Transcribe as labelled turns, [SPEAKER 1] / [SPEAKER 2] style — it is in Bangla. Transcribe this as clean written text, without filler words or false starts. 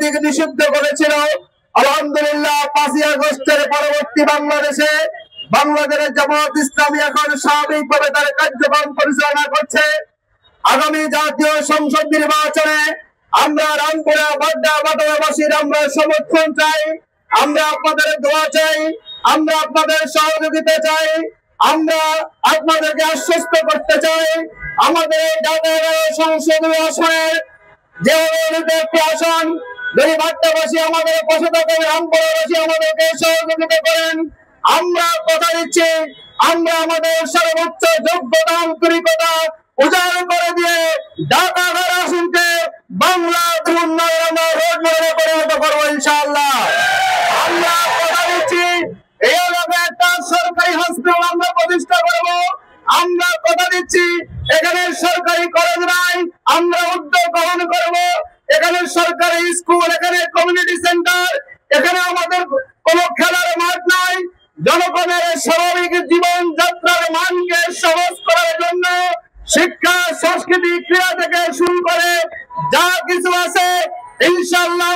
[SPEAKER 1] রাজনীতি নিষিদ্ধ করেছিল। আলহামদুলিল্লাহ 5ই আগস্টের পরবর্তী বাংলাদেশের জামাত ইসলামী এখন স্বাভাবিকভাবে তার কার্যক্রম পরিচালনা করছে। আগামী জাতীয় সংসদ নির্বাচনে আমরা রামপুরা বাড্ডা বাটাবাসীর আমরা সমর্থন চাই, আমরা আপনাদের দোয়া চাই, আমরা আপনাদের সহযোগিতা চাই, আমরা আপনাদেরকে আশ্বস্ত করতে চাই আমাদের এই ঢাকা সংসদীয় আসনের যে একটি আসন যদি বাড্ডাবাসী আমাদের পাশে থাকেন, রামপুরাবাসী আমাদেরকে সহযোগিতা করেন, আমরা কথা দিচ্ছি আমরা আমাদের সর্বোচ্চ যোগ্যতা আন্তরিকতা উজাড় করে দিয়ে ঢাকা আসনকে বাংলা উন্নয়ন রোড মডেলে পরিণত করবো ইনশাআল্লাহ। আমরা কথা দিচ্ছি এই এলাকায় একটা সরকারি হসপিটাল আমরা প্রতিষ্ঠা করবো। আমরা কথা দিচ্ছি এখানে সরকারি কলেজ নাই, আমরা উদ্যোগ গ্রহণ করবো। এখানে সরকারি স্কুল, এখানে কমিউনিটি সেন্টার, এখানে আমাদের কোনো খেলার মাঠ নাই। জনগণের স্বাভাবিক জীবন যাত্রার মানকে সহজ করার জন্য শিক্ষা, সংস্কৃতি, ক্রীড়া থেকে শুরু করে যা কিছু আছে ইনশাআল্লাহ